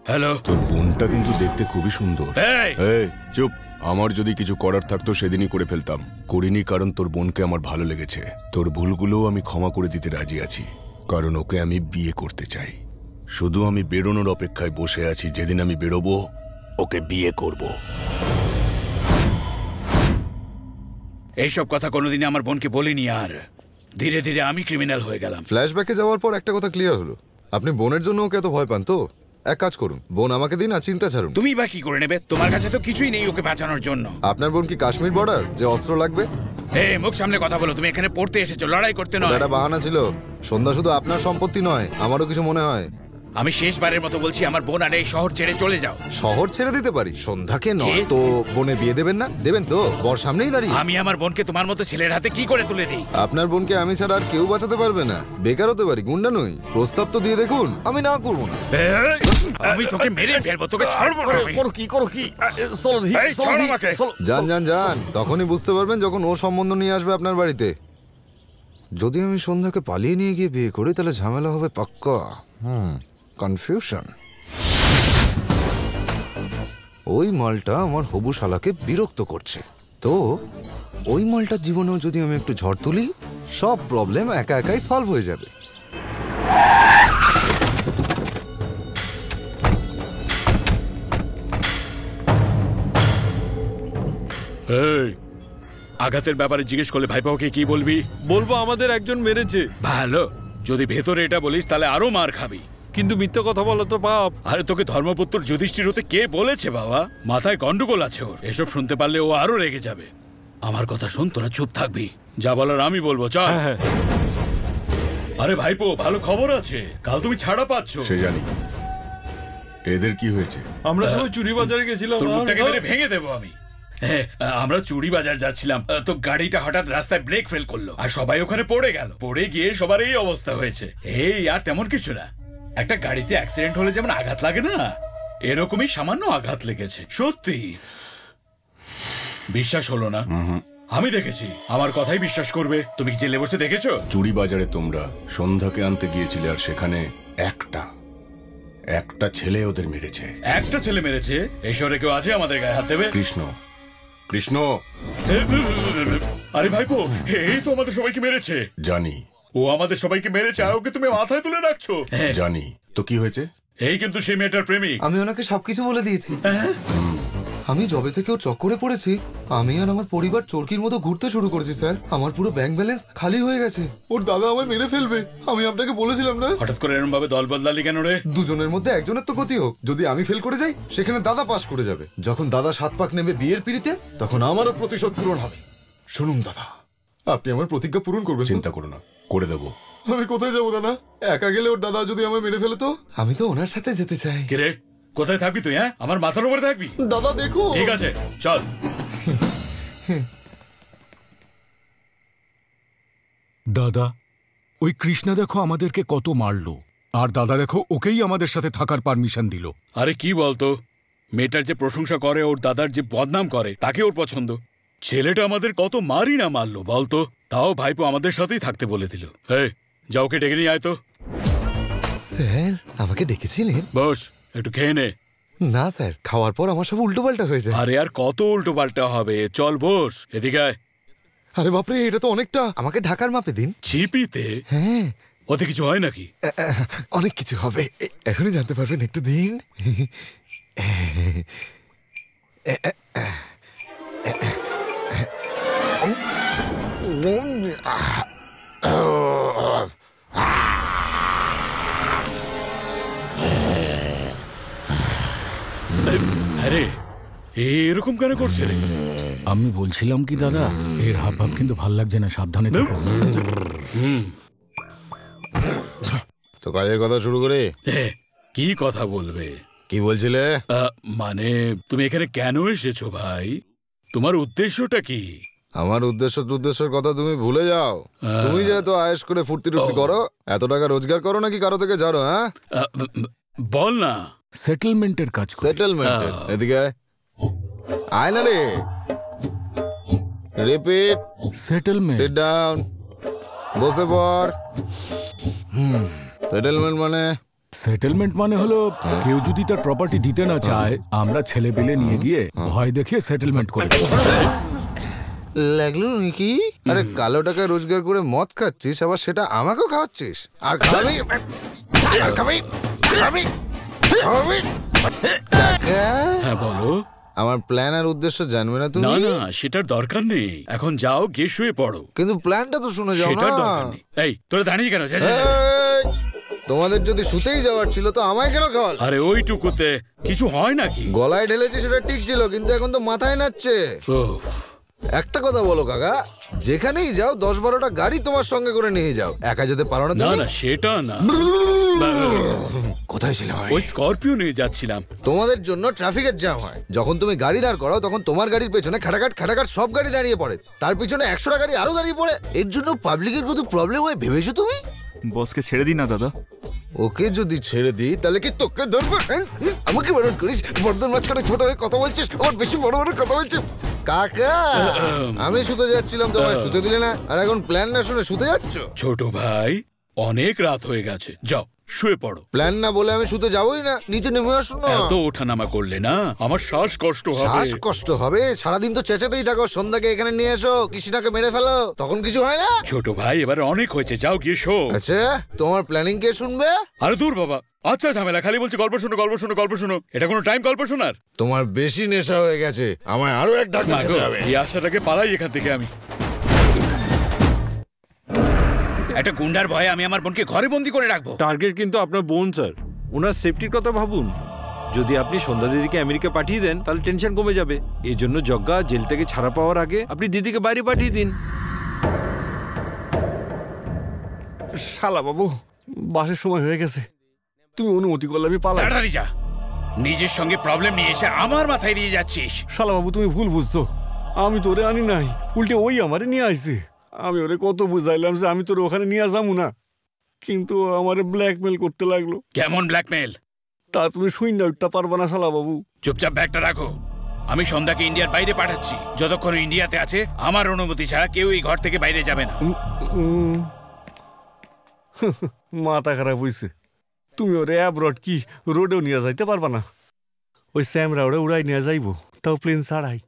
Hello. তোর বোনটা কিন্তু দেখতে খুবই সুন্দর। এই চুপ। আমার যদি কিছু করার থাকতো সেদিনই করে ফেলতাম, করিনি কারণ তোর বোনকে আমার ভালো লেগেছে। তোর ভুলগুলোও আমি ক্ষমা করে দিতে রাজি আছি, কারণ ওকে আমি বিয়ে করতে চাই। শুধু আমি বেরোনোর অপেক্ষায় বসে আছি, যেদিন আমি বেরোবো ওকে বিয়ে করব। এইসব কথা কোনোদিনই আমার বোনকে বলিনি, আর ধীরে ধীরে আমি ক্রিমিনাল হয়ে গেলাম। ফ্ল্যাশব্যাকে যাওয়ার পর একটা কথা ক্লিয়ার হলো, আপনি বোনের জন্য ওকে এত ভয় পান। তো এক কাজ করুন, বোন আমাকে দিন আর চিন্তা ছাড়ুন। তুমি বা কি করে নেবে? তোমার কাছে তো কিছুই নেই ওকে বাঁচানোর জন্য। আপনার বোন কি কাশ্মীর বর্ডার যে অস্ত্র লাগবে? মুখ সামনে কথা বলো। তুমি এখানে পড়তে এসেছো, লড়াই করতে নয়। এটা বাহানা ছিল। সন্ধ্যা শুধু আপনার সম্পত্তি নয়, আমারও কিছু মনে হয়। আমি শেষবারের মতো বলছি, আমার বোন আর এই শহর ছেড়ে চলে যাও। শহর ছেড়ে দিতে পারি, সন্ধ্যাকে নয়। তো বোনের বিয়ে দেবেন না? দেবেন তো? বর সামনেই দাঁড়িয়ে। আমি আমার বোনকে তোমার মতো ছেলের হাতে কি করে তুলে দিই? আপনার বোনকে আমি ছাড়া আর কেউ বাঁচাতে পারবে না। বেকার হতে পারি, গুন্ডা নই। প্রস্তাব তো দিয়ে দেখুন, আমি না করবো না। আমি তোকে মেরে ফেলবো, তোকে ছাড়বো না। করো কি যান যান যান, তখনই বুঝতে পারবেন যখন ও সম্বন্ধ নিয়ে আসবে আপনার বাড়িতে। যদি আমি সন্ধ্যাকে পালিয়ে নিয়ে গিয়ে বিয়ে করি তাহলে ঝামেলা হবে পাক্কা। কনফিউশন। ওই মালটা আমার হবু শালাকে বিরক্ত করছে, তো ওই মালটার জীবনেও যদি আমি একটু ঝড় তুলি, সব প্রবলেম একা একাই সলভ হয়ে যাবে। আঘাতের ব্যাপারে জিজ্ঞেস করলে ভাইপাওকে কি বলবি? বলবো আমাদের একজন মেরেছে। ভালো, যদি ভেতরে এটা বলিস তাহলে আরো মার খাবি। কিন্তু মিথ্যে কথা বলা তো পাপ। আরে তোকে ধর্মপুত্র যুধিষ্ঠির হতে কে বলেছে বাবা? মাথায় গন্ডগোল আছে ওর। এসব শুনতে পারলে ও আরো রেগে যাবে। আমার কথা শোন, তোরা চুপ থাকবি। যা বলার আমি বলবো, চল। আরে ভাইপো, ভালো খবর আছে, কাল তুমি ছাড়া পাচ্ছ। সে জানি। এদের কি হয়েছে? আমরা সবাই চুরি বাজারে গেছিলাম। তোর মুখটাকে মেরে ভেঙে দেবো আমি। আমরা চুরি বাজার যাচ্ছিলাম, তো গাড়িটা হঠাৎ রাস্তায় ব্রেক ফেল করলো আর সবাই ওখানে পড়ে গেল। পড়ে গিয়ে সবার এই অবস্থা হয়েছে। আর তেমন কিছু না। একটা গাড়িতে অ্যাক্সিডেন্ট হলে যেমন আঘাত লাগে না, এরকমই সামান্য আঘাত লেগেছে। সত্যি বিশ্বাস হলো না? আমি দেখেছি, আমার কথাই বিশ্বাস করবে। তুমি কি জেলে বসে দেখেছো? চুরি বাজারে তোমরা সন্ধ্যাকে আনতে গিয়েছিলে, আর সেখানে একটা ছেলে ওদের মেরেছে। একটা ছেলে মেরেছে? এই শহরে কেউ আছে আমাদের গায়ে হাত দেবে? কৃষ্ণ। আরে ভাইপো, এই তো আমাদের সবাইকে মেরেছে। জানি। ও আমাদের সবাইকে মেরেছে, আর ওকে তুমি মাথায় তুলে রাখছো। জানি। তো কি হয়েছে? এই কিন্তু সেই মেয়েটার প্রেমিক। আমি ওনাকে সবকিছু বলে দিয়েছি। আমি জবে থেকে ওর চক্করে পড়েছি, আমি আর আমার পরিবার চরকির মতো ঘুরতে শুরু করেছি স্যার। আমার পুরো ব্যাংক ব্যালেন্স খালি হয়ে গেছে। ওর দাদা আমায় মেরে ফেলবে, আমি আপনাকে বলেছিলাম না? হঠাৎ করে এরকম ভাবে দল বদলালি কেন রে? দুজনের মধ্যে একজনের তো ক্ষতি হোক। যদি আমি ফেল করে যাই, সেখানে দাদা পাস করে যাবে। যখন দাদা 7 পাক নেবে বিয়ের পিড়িতে, তখন আমারও প্রতিশোধ পূরণ হবে। শুনুন দাদা, আপনি আমার প্রতিজ্ঞা পূরণ করবেন? চিন্তা করো না, করে দেবো। আমি কোথায় যাবো দাদা? একা গেলে ওর দাদা যদি আমায় মেরে ফেলে তো? আমি তো ওনার সাথে যেতে চাই। কিরে, কোথায় থাকবি তুই? আমার মাথার উপরে থাকবি? দাদা দেখো। ঠিক আছে, চল। দাদা, ওই কৃষ্ণা দেখো আমাদেরকে কত মারলো, আর দাদা দেখো ওকেই আমাদের সাথে থাকার পারমিশন দিল। আরে কি বলতো, মেয়েটার যে প্রশংসা করে, ওর দাদার যে বদনাম করে, তাকে ওর পছন্দ। ছেলেটা আমাদের কত মারি না মারলো বলতো, তাও ভাইপো আমাদের সাথেই থাকতে বলে দিল। যা, ওকে ডেকে নিয়ে আয় তো। স্যার, আমাকে ডেকেছিলেন? বস, একটু খেয়ে নে। না স্যার, খাওয়ার পর আমার সব উল্টো পাল্টা হয়ে যায়। আরে আর কত উল্টো পাল্টা হবে, চল বস, এদিকে আয়। আরে বাপরে, এটা তো অনেকটা। আমাকে ঢাকার মাপে দিন। ছিপিতে? হ্যাঁ। ওতে কিছু হয় নাকি? অনেক কিছু হবে, এখনই জানতে পারবেন। একটু দিন। আরে এরকম কেন করছে রে? আমি বলছিলাম কি দাদা, এর হাব ভাব কিন্তু ভাল লাগছে না, সাবধানে থেকো। তো কাজের কথা শুরু করে। কি কথা বলবে? কি বলছিলে? মানে তুমি এখানে কেন এসেছো ভাই? তোমার উদ্দেশ্যটা কি? আমার উদ্দেশ্যের কথা তুমি ভুলে যাও। তুমি যেহেতু আয়েশ করে ফুর্তি টুর্তি করো, এত টাকা রোজগার করো নাকি কারো থেকে জানো? হ্যাঁ, বল না। সেটেলমেন্টের কাজ। সেটেলমেন্ট? এদিকে আয় না রে। রিপিট। সেটেলমেন্ট। Sit down. বসে পড়। সেটেলমেন্ট মানে সেটেলমেন্ট মানে হলো কেউ যদি তার প্রপার্টি দিতে না চায় আমরা ছেলে পেলে নিয়ে গিয়ে ভয় দেখিয়ে সেটেলমেন্ট করে দেব। লাগলো নাকি? আরে কালো টাকা রোজগার করে মদ খাচ্ছিস, আবার সেটা আমাকেও খাওয়াচ্ছিস। আর খাবি আর খাবি খাবি খাবি। টাকা? হ্যাঁ বলো। আমার প্ল্যান আর উদ্দেশ্য জানবে না তুমি? না না, সেটার দরকার নেই, এখন যাও গিয়ে শুয়ে পড়ো। কিন্তু প্ল্যানটা তো শুনে যাও সেটার না। দরকার নেই। এই তোরা দাঁড়িয়ে কেন? যা, যা, যা। এই, তোমাদের যদি শুতেই যাওয়ার ছিল তো আমায় কেন খাওয়াল? আরে ওইটুকুতে কিছু হয় নাকি? গলায় ঢেলেছি সেটা ঠিক ছিল, কিন্তু এখন তো মাথায় নাচছে। উফ, একটা কথা বলো কাকা, যেখানেই যাও 10-12টা গাড়ি তোমার সঙ্গে করে নিয়ে যাও, একা যেতে পারো না না তুমি? না সেটা না, কোথায় ছিলাম আমি? ওই স্করপিও নিয়ে যাচ্ছিলাম। তোমাদের জন্য ট্রাফিকের জ্যাম হয়। যখন তুমি গাড়ি দাঁড় করাও তখন তোমার গাড়ির পেছনে খাটাখাট খাটাখাট সব গাড়ি দাঁড়িয়ে পড়ে, তার পিছনে 100টা গাড়ি আরো দাঁড়িয়ে পড়ে। এর জন্য পাবলিকের কত প্রবলেম হয় ভেবেছো তুমি? বসকে ছেড়ে দিন না দাদা। ওকে যদি ছেড়ে দিই তাহলে কি তোকে ধরবো? আমাকে বারণ করিস? বর্ধন মাঝখানে ছোট হয়ে কথা বলছিস, আবার বেশি বড় বড় কথা বলছিস। কাকা, আমি শুতে যাচ্ছিলাম, তোমায় শুতে দিলে না, আর এখন প্ল্যান না শুনে শুতে যাচ্ছ? ছোট ভাই, অনেক রাত হয়ে গেছে, যাও শুয়ে পড়ো। প্ল্যান না বলে আমি শুতে যাবোই না, নিচে নেমে আসুন না। এত ওঠানামা করলে না আমার শ্বাসকষ্ট হবে। শ্বাসকষ্ট হবে? সারাদিন তো চেঁচাতেই থাকো, সন্ধ্যাকে এখানে নিয়ে এসো, কৃষ্ণাকে মেরে ফেলো, তখন কিছু হয় না? ছোট ভাই এবার অনেক হয়েছে, যাও গিয়ে শো। আচ্ছা, তোমার প্ল্যানিং কে শুনবে? আরে দূর বাবা, আচ্ছা ঝামেলা, খালি বলছে গল্প শোনো গল্প শোনো গল্প শোনো, এটা কোনো টাইম গল্প শোনার? তোমার বেশি নেশা হয়ে গেছে, আমায় আরো এক ধাক্কা না গো, খেতে হবে। এই আশাটাকে পালাই এখান থেকে আমি। একটা গুন্ডার ভয়ে আমি আমার বোনকে ঘরে বন্দি করে রাখবো? টার্গেট কিন্তু আপনার বোন স্যার, ওনার সেফটির কথা ভাবুন। যদি আপনি সন্ধ্যা দিদিকে আমেরিকা পাঠিয়ে দেন তাহলে টেনশন কমে যাবে। এই জন্য যজ্ঞা জেল থেকে ছাড়া পাওয়ার আগে আপনি দিদিকে বাইরে পাঠিয়ে দিন। শালা বাবু, বাসের সময় হয়ে গেছে, তুমি অনুমতি করলে আমি পালাই। তাড়াতাড়ি যা, নিজের সঙ্গে প্রবলেম নিয়ে এসে আমার মাথায় দিয়ে যাচ্ছিস। শালা বাবু, তুমি ভুল বুঝছো, আমি তোরে আনি নাই, উল্টে ওই আমারে নিয়ে আইছে। আমি ওরে কত বুঝাইলাম যে আমি তোরে ওখানে নিয়ে যাবো না, কিন্তু আমারে ব্ল্যাকমেল করতে লাগলো। কেমন ব্ল্যাকমেল? তা তুমি শূন্য উঠতে পারবা না শালা বাবু। চুপচাপ ব্যাগটা রাখো, আমি সন্ধ্যাকে ইন্ডিয়ার বাইরে পাঠাচ্ছি। যতক্ষণ ইন্ডিয়াতে আছে আমার অনুমতি ছাড়া কেউ এই ঘর থেকে বাইরে যাবে না। মাথা খারাপ হইছে, তুমি ওরে অ্যাব্রড কি রোডেও নিয়ে যাইতে পারবা না। ওই স্যামরা ওরে উড়াই নিয়ে যাইবো, তাও প্লেন ছাড়াই।